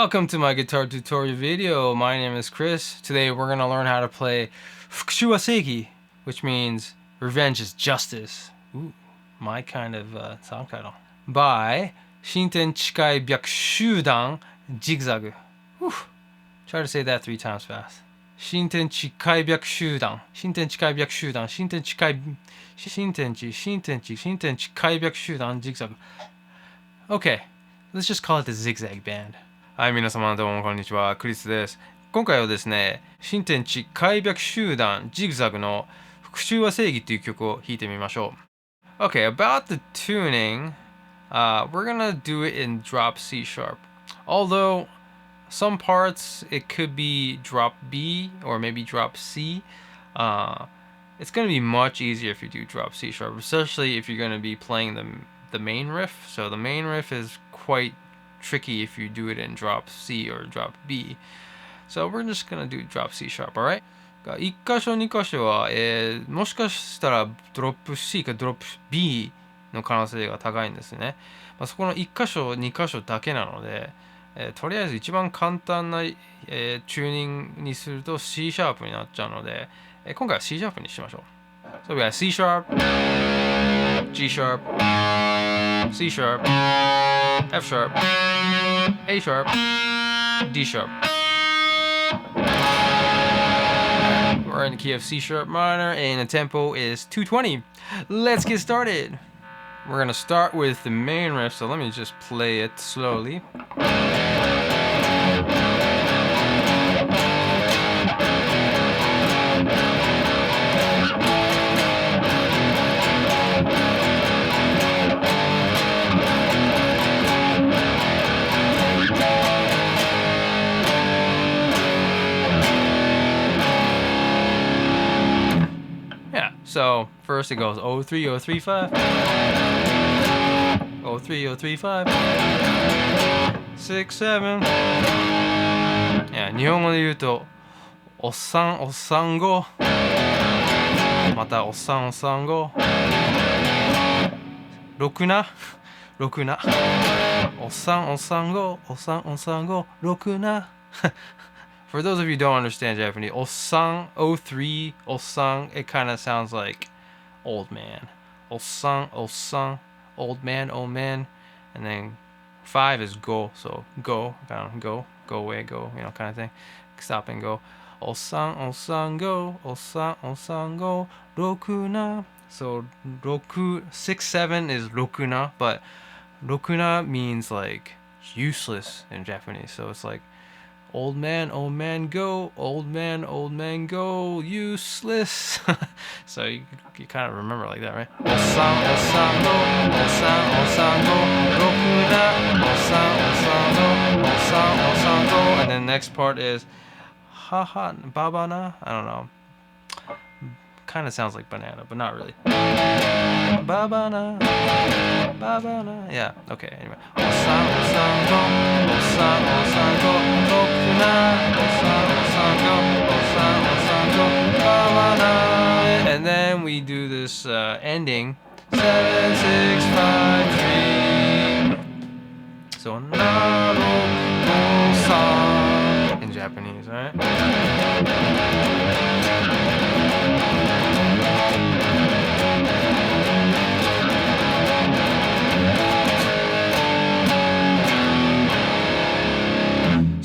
Welcome to my guitar tutorial video. My name is Chris. Today we're going to learn how to play 復讐は正義, which means revenge is justice. Ooh, my kind of song title. By Shintenchikai byakushuudan Jig ZAG. Try to say that 3 times fast. Shintenchikai byakushuudan. Shintenchikai byakushuudan. Shintenchikai byakushuudan Jig ZAG. Okay, let's just call it the ZIG ZAG band. はい、皆様どうもこんにちは、クリスです。今回はですね、新天地開闢集団ジグザグの復讐は正義っていう曲を弾いてみましょう。Okay, about the tuning, we're gonna do it in drop C sharp. Although some parts it could be drop B or maybe drop C. It's gonna be much easier if you do drop C sharp, especially if you're gonna be playing the main riff. So the main riff is quite tricky if you do it in drop C or drop B. So we're just gonna do drop C sharp, alright? 1箇所2箇所は、もしかしたらドロップ C かドロップ B の可能性が高いんですね。そこの1箇所2箇所だけなので、とりあえず一番簡単な、チューニングにすると C シャープになっちゃうので、今回は C シャープにしましょう。So we got C sharp, G sharp, C sharp, F sharp, A sharp, D sharp. We're in the key of C sharp minor and the tempo is 220. Let's get started. We're gonna start with the main riff, so let me just play it slowly. So first it goes 03, 03, 5, 03, 03, 5, 6, 7. Yeah, 日本語で言うとおっさんおっさんご、またおっさんおっさんご、6な6な、おっさんおっさんご、おっさんおっさんご、6な。For those of you who don't understand Japanese, Osan, 03, Osan, it kind of sounds like old man. Osan, Osan, old man, old man. And then 5 is go, so go, kind of go away, go, you know, kind of thing. Stop and go. Osan, Osan, go, Osan, Osan, go, rokuna. So 6, 7 is rokuna, but rokuna means like useless in Japanese. So it's like old man, go, old man, go, useless. So you kind of remember like that, right? Osan, osan, go, osan, osan, go, rokuna, osan, osan, go, osan, osan, go. And then next part is haha, babana. I don't know. Kind of sounds like banana, but not really. Babana, babana. Yeah, okay, anyway. Osan, osan, go, osan, osan, go, rokuna, osan, osan, go, osan, osan, go, babana. And then we do this ending. 7, 6, 5, 3. So, naroku-san in Japanese, alright?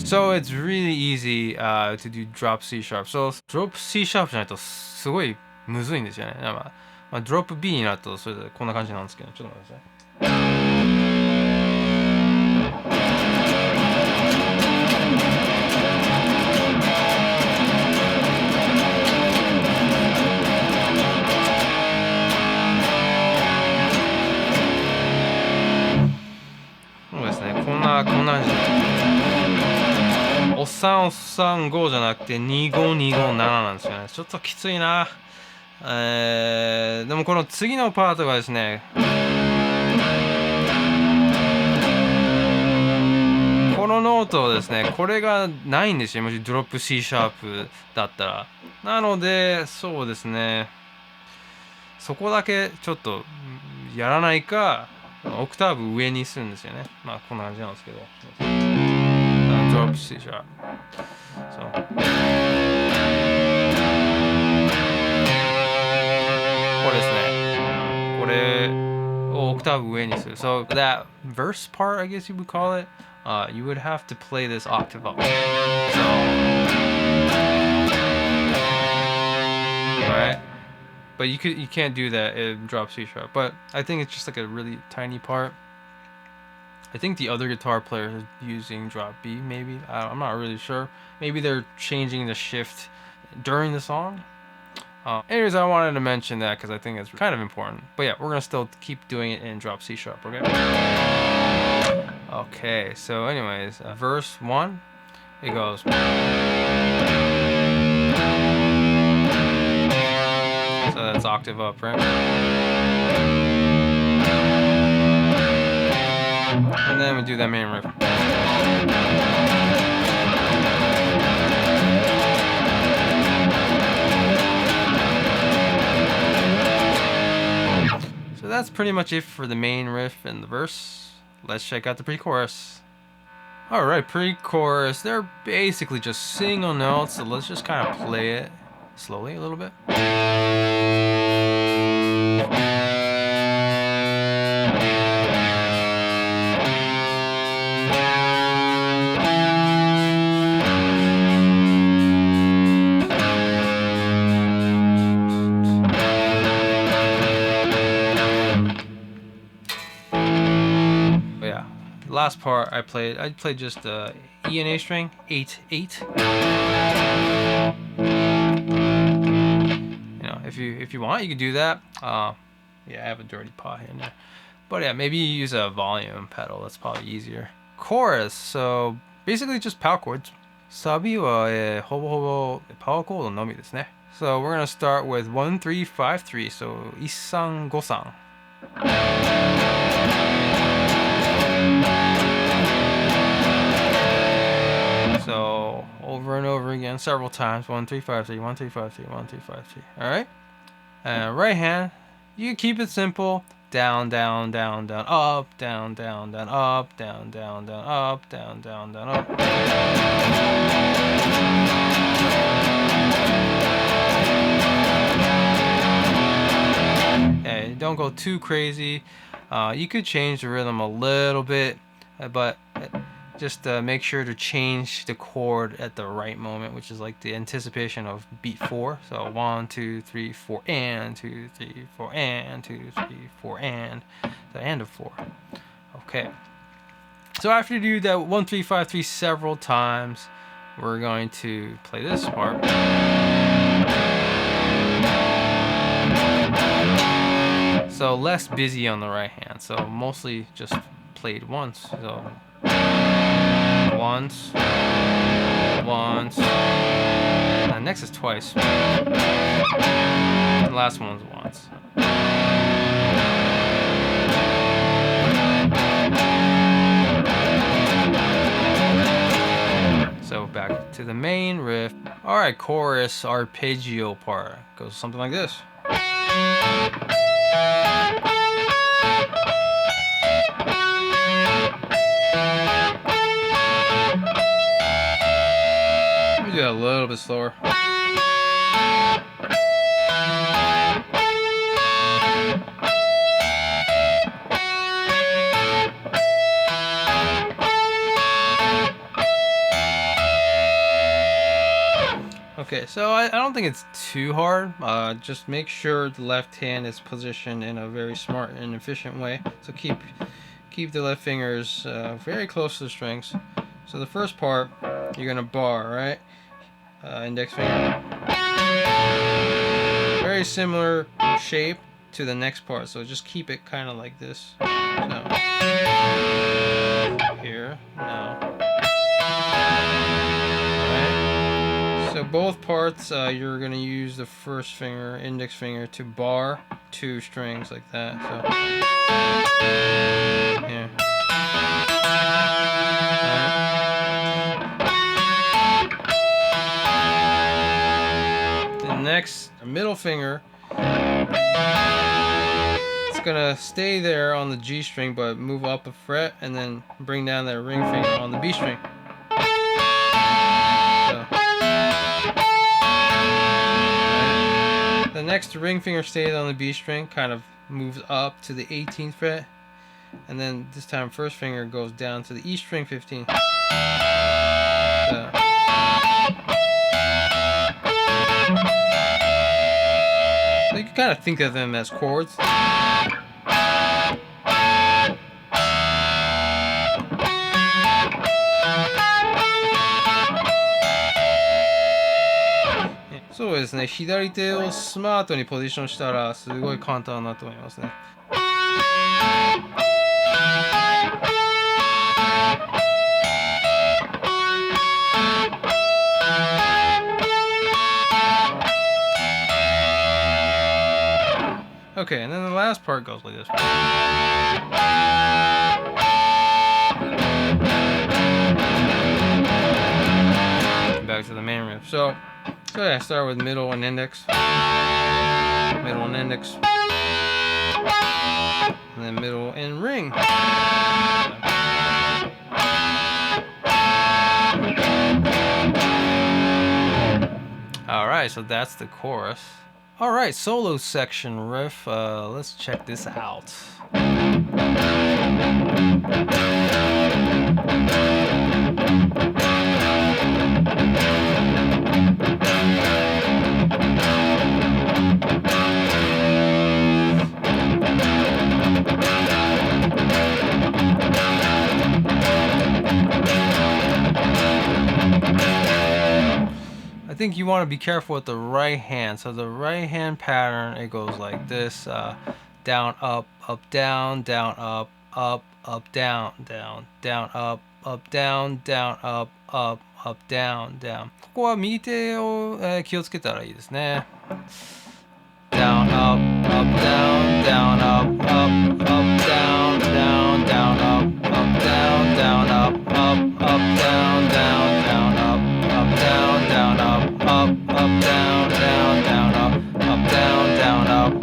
So it's really easy to do drop C sharp. So drop C sharp じゃないとすごいむずいんですよね。ドロップ B になるとそれでこんな感じなんですけど、ちょっと待ってください。そうですね、こんな感じ。おっさんおっさん5じゃなくて25257なんですよね。ちょっときついな。でもこの次のパートがですね、このノートですね、これがないんですよ。もしドロップ C シャープだったら。なので、そうですね、そこだけちょっとやらないか、オクターブ上にするんですよね。まあこんな感じなんですけど。drop C sharp. So. So that verse part, I guess you would call it, you would have to play this octave up. So, right? But you can't do that in drop C sharp. But I think it's just like a really tiny part. I think the other guitar player is using drop B, maybe. I'm not really sure. Maybe they're changing the shift during the song. Anyways, I wanted to mention that because I think it's kind of important. But yeah, we're going to still keep doing it in drop C sharp, okay? Okay, so anyways, verse 1, it goes. So that's octave up, right? And then we do that main riff. So that's pretty much it for the main riff and the verse. Let's check out the pre-chorus. Alright, pre-chorus, they're basically just single notes, so let's just kind of play it slowly a little bit. Last part I played just the E and A string, 8/8. You know, if you want, you can do that. Yeah, I have a dirty pot in there, but yeah, maybe you use a volume pedal. That's probably easier. Chorus, so basically just power chords. サビはほぼほぼパワーコードのみですね。So we're gonna start with 1 3 5 3. So 1 3 5 3. So over and over again several times. 1 3 5 3, 1 3 5 3, 1 3 5 3. All right. And right hand, you keep it simple. Down, down, down, down, up, down, down, down, up, down, down, down, up, down, down, down, up. Hey, don't go too crazy. You could change the rhythm a little bit, but just make sure to change the chord at the right moment, which is like the anticipation of beat 4. So 1 2 3 4 and 2 3 4 and 2 3 4 and the end of 4. Okay. So after you do that 1 3 5 3 several times, we're going to play this part. So less busy on the right hand. So mostly just played once. So once, and next is twice. The last one's once. So back to the main riff. Alright, chorus, arpeggio part. Goes something like this. Do that a little bit slower. Okay, so I don't think it's too hard. Just make sure the left hand is positioned in a very smart and efficient way. So keep the left fingers very close to the strings. So the first part, you're gonna bar, right? Index finger. Very similar shape to the next part, so just keep it kind of like this. So here, now. Right. So both parts, you're gonna use the first finger, index finger, to bar 2 strings like that. So here. Next, middle finger, it's gonna stay there on the G string but move up a fret and then bring down that ring finger on the B string. next ring finger stays on the B string, kind of moves up to the 18th fret, and then this time first finger goes down to the E string 15. So you can kind of think of them as chords.そうですね、左手をスマートにポジションしたらすごい簡単だと思いますね。Okay, and then the last part goes like this. Back to the main riff. So yeah, I start with middle and index, and then middle and ring. Alright, so that's the chorus. Alright, solo section riff. Let's check this out. I think you want to be careful with the right hand. So the right hand pattern, it goes like this: down, up, down, up, down, down, up, down, up, down, down. ここは右手を気をつけたらいいですね。Down, up, down, down, up, down, down, down, up, down, down, up, down, down, down, up, down, down, up, down, down, up, down, down, up,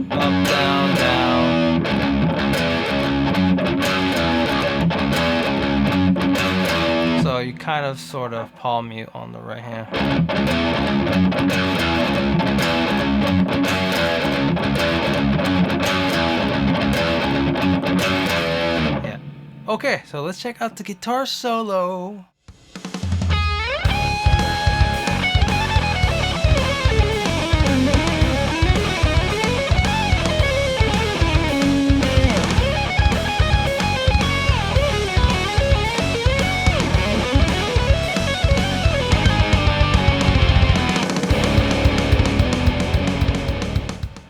down, down. So you kind of sort of palm mute on the right hand. Yeah. Okay, so let's check out the guitar solo.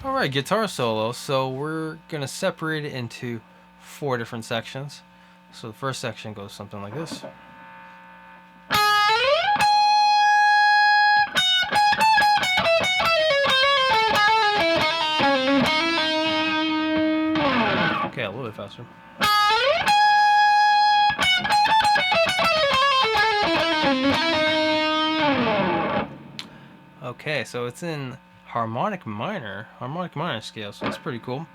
Alright, guitar solo. So we're gonna separate it into 4 different sections. So the first section goes something like this. Okay, a little bit faster. Okay, so it's in harmonic minor scale, so it's pretty cool.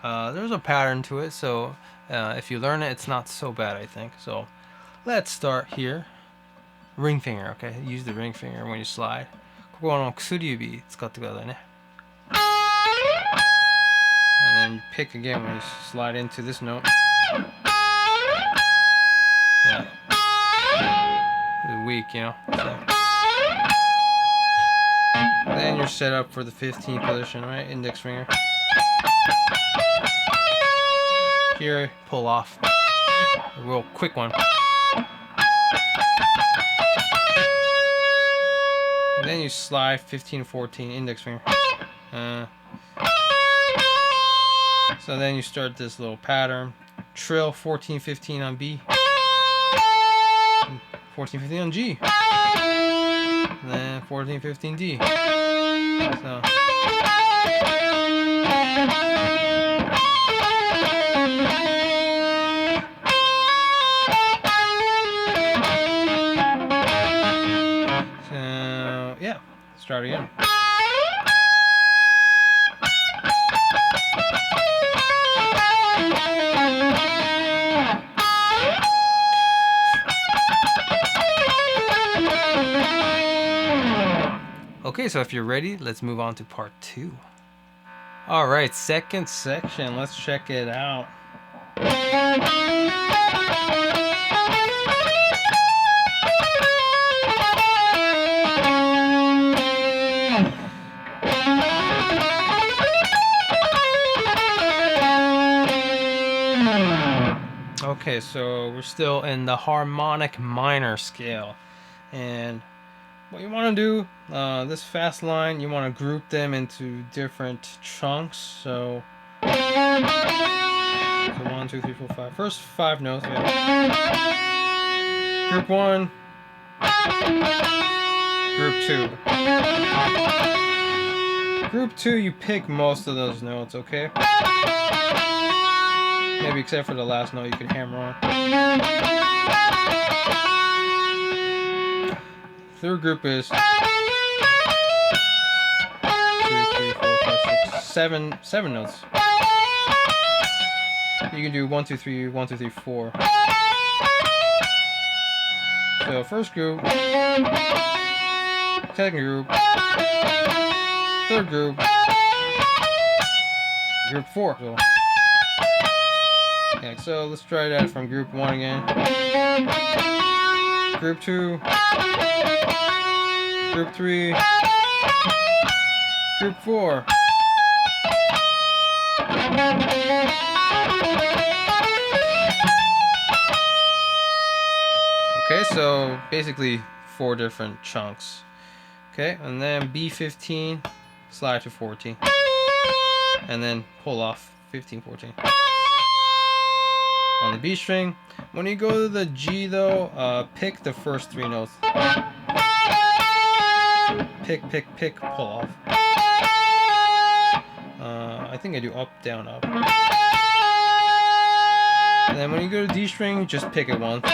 There's a pattern to it, so if you learn it, it's not so bad, I think. So let's start here. Ring finger, okay? Use the ring finger when you slide. ここの薬指使ってくださいね。And then you pick again when you slide into this note. Yeah. It's weak, you know? So. Then you're set up for the 15th position, right? Index finger. Here, pull off. A real quick one. And then you slide 15, 14, index finger. So then you start this little pattern. Trill 14, 15 on B. 14, 15 on G. And then 14, 15 D. So. So, yeah, start again. Okay, so if you're ready, let's move on to part 2. Alright, second section. Let's check it out. Okay, so we're still in the harmonic minor scale. And what you want to do, this fast line, you want to group them into different chunks. So 1, 2, 3, 4, 5. First 5 notes. Yeah. Group 1. Group 2. Group 2, you pick most of those notes, okay? Maybe except for the last note you can hammer on. Third group is 2, 3, 4, 5, 6, 7 notes. You can do 1, 2, 3, 1, 2, 3, 4. So first group, second group, third group, group 4. So let's try that from group 1 again. Group 2, group 3, group 4. Okay, so basically 4 different chunks. Okay, and then B15, slide to 14. And then pull off 15, 14. On the B string, when you go to the G though, pick the first 3 notes. Pick, pull off. I think I do up, down, up. And then when you go to D string, just pick it once.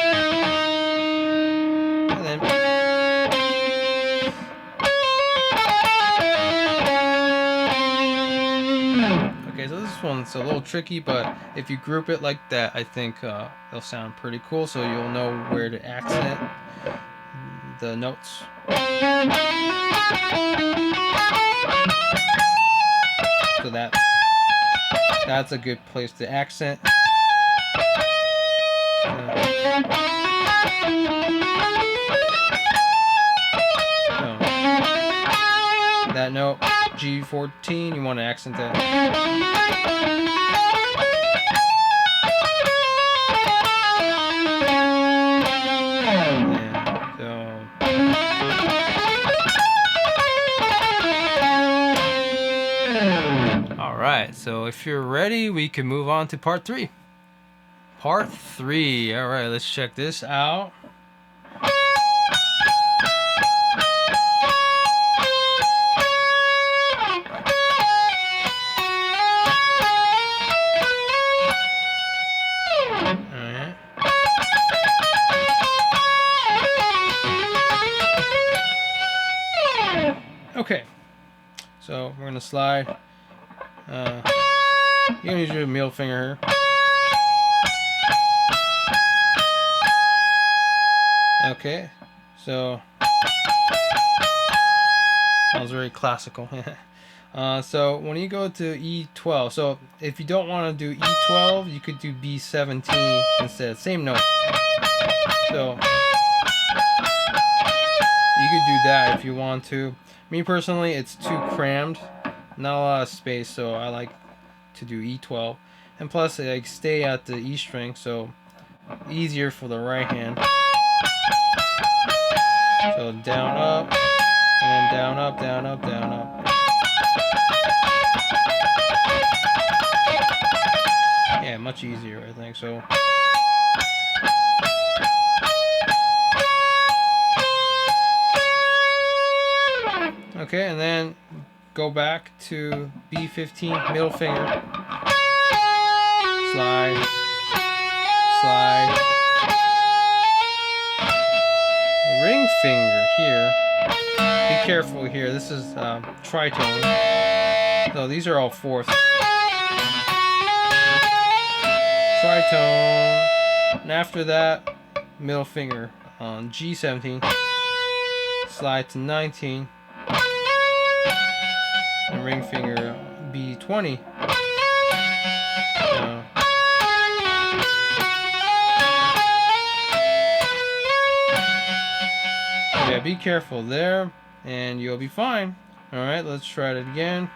And then okay, so this one's a little tricky, but if you group it like that, I think they'll sound pretty cool, so you'll know where to accent the notes. So that's a good place to accent. That note, G14, you want to accent that. Alright, so if you're ready, we can move on to part 3. Part 3. Alright, let's check this out. Okay, so we're gonna slide. You're gonna use your middle finger here. Okay, so sounds very classical. So when you go to E12, so if you don't want to do E12, you could do B17 instead. Same note. So you could do that if you want to. Me personally, it's too crammed, not a lot of space, so I like to do E12. And plus, I stay at the E string, so easier for the right hand. So down, up, and then down, up, down, up, down, up. Yeah, much easier, I think, so. Okay, and then go back to B15, middle finger. Slide. Slide. Ring finger here. Be careful here. This is tritone. So these are all fourths. Tritone. And after that, middle finger on G17. Slide to 19. And ring finger B20. Yeah, be careful there, and you'll be fine. Alright, let's try it again.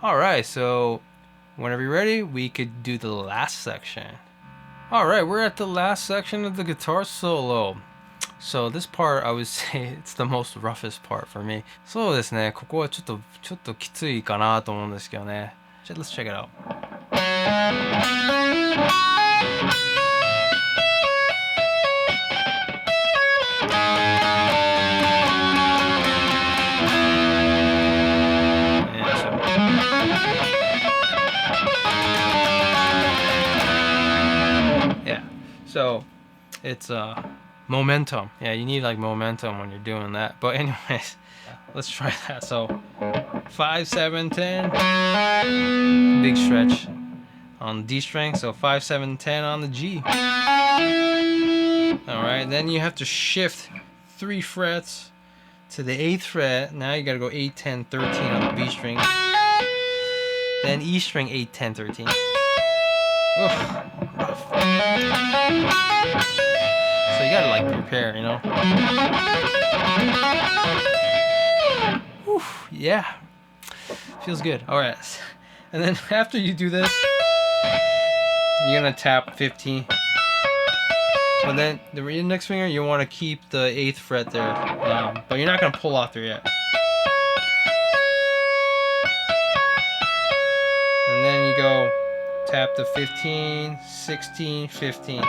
Alright, so whenever you're ready, we could do the last section. Alright, we're at the last section of the guitar solo. So this part, I would say it's the most roughest part for me. そうですね、ここはちょっときついかなと思うんですけどね。Let's check it out. So it's momentum. Yeah, you need like momentum when you're doing that. But anyways, let's try that. So 5, 7, 10, big stretch on D string. So 5, 7, 10 on the G. All right, then you have to shift 3 frets to the 8th fret. Now you gotta go 8, 10, 13 on the B string. Then E string 8, 10, 13. Oof, rough. So you gotta like prepare, you know. Oof, yeah, feels good. All right, and then after you do this, you're gonna tap 15. But then the index finger, you want to keep the 8th fret there, but you're not gonna pull off there yet. And then you go tap the 15, 16, 15.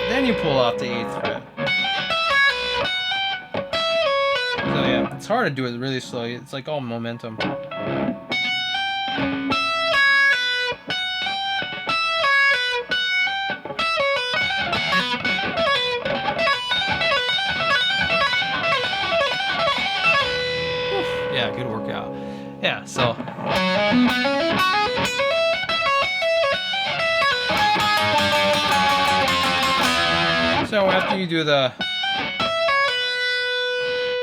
Then you pull off the 8th fret. So yeah, it's hard to do it really slowly. It's like all momentum. Yeah, good workout. Yeah, so after you do the,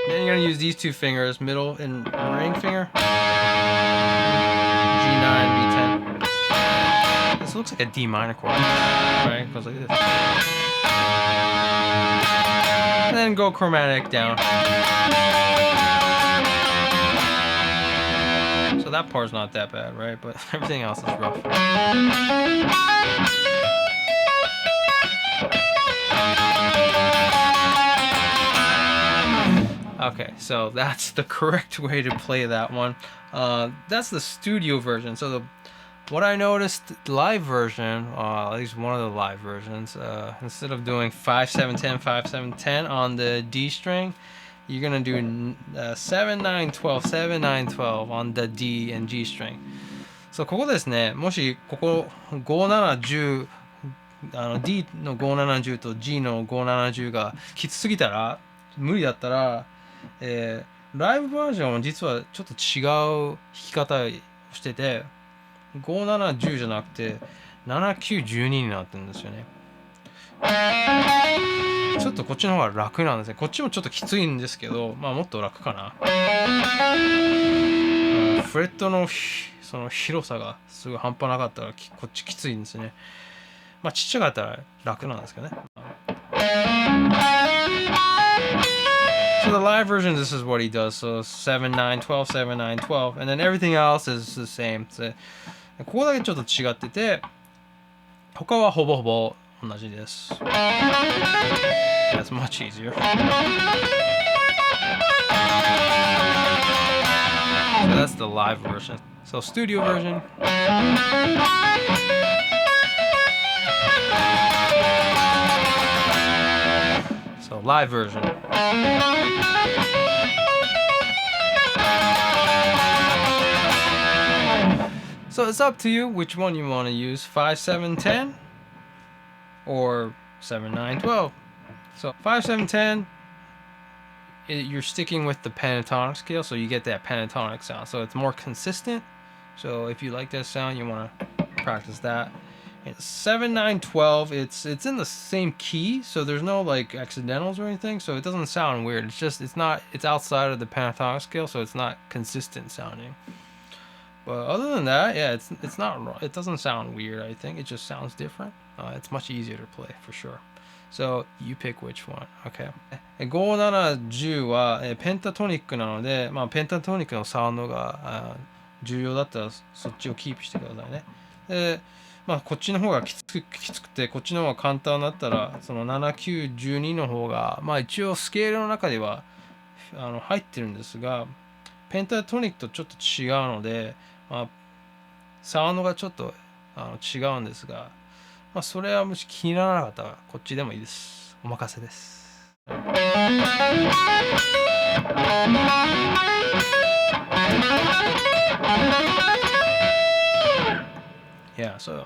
then you're gonna use these 2 fingers, middle and ring finger, G9, B10. This looks like a D minor chord, right? It goes like this. And then go chromatic down. So that part's not that bad, right? But everything else is rough. Okay, so that's the correct way to play that one. That's the studio version. So what I noticed, live version, at least one of the live versions, instead of doing 5, 7, 10, 5, 7, 10 on the D string, you're gonna do 7, 9, 12, 7, 9, 12 on the D and G string. So ここですね、もしここ5、7、10、D の5、7、10と G の5、7、10がきつすぎたら、無理だったら、ライブバージョンは実はちょっと違う弾き方をしてて、5、7、10じゃなくて7、9、12になってるんですよね。ちょっとこっちの方が楽なんですね。こっちもちょっときついんですけど、まあもっと楽かな。フレットのその広さがすごい半端なかったらこっちきついんですね。まあちっちゃかったら楽なんですけどね。So the live version, this is what he does. So 7, 9, 12, 7, 9, 12. And then everything else is the same. ここだけちょっと違ってて、他はほぼほぼ同じです。That's much easier. So that's the live version. So studio version. So live version. So it's up to you which one you want to use, 5, 7, 10 or 7, 9, 12. So 5, 7, 10, you're sticking with the pentatonic scale, so you get that pentatonic sound. So it's more consistent. So if you like that sound, you want to practice that. And 7, 9, 12, it's in the same key, so there's no like accidentals or anything, so it doesn't sound weird. It's outside of the pentatonic scale, so it's not consistent sounding. But other than that, yeah, it's not wrong. It doesn't sound weird, I think. It just sounds different. It's much easier to play for sure. So you pick which one. Okay. 5、7、10はペンタトニックなので、ペンタトニックのサウンドが重要だったらそっちをキープしてくださいね。で、こっちの方がきつくて、こっちの方が簡単だったら、その7、9、12の方が、一応スケールの中では入ってるんですが、ペンタトニックとちょっと違うので、サウンドがちょっと違うんですが、それはもし気にならなかったらこっちでもいいです。お任せです。Yeah, so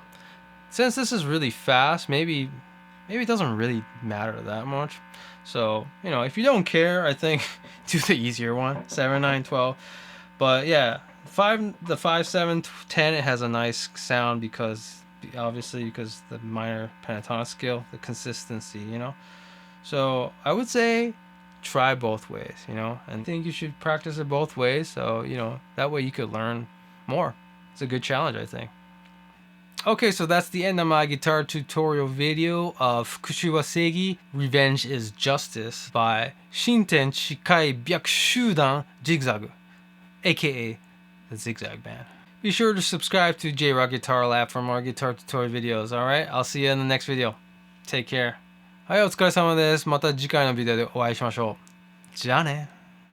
since this is really fast, maybe it doesn't really matter that much. So, if you don't care, I think do the easier one, 7, 9, 12. But yeah, the 5, 7, 10, it has a nice sound because the minor pentatonic scale, the consistency, So I would say try both ways, and I think you should practice it both ways. So, that way you could learn more. It's a good challenge, I think. Okay, so that's the end of my guitar tutorial video of 復讐は正義 Revenge is Justice by Shintenchikai byakushuudan Zig ZAG, aka the Zig ZAG Band. Be sure to subscribe to J-Rock Guitar Lab for more guitar tutorial videos, alright? I'll see you in the next video. Take care. はい、お疲れ様です。また次回のビデオでお会いしましょう。じゃあね。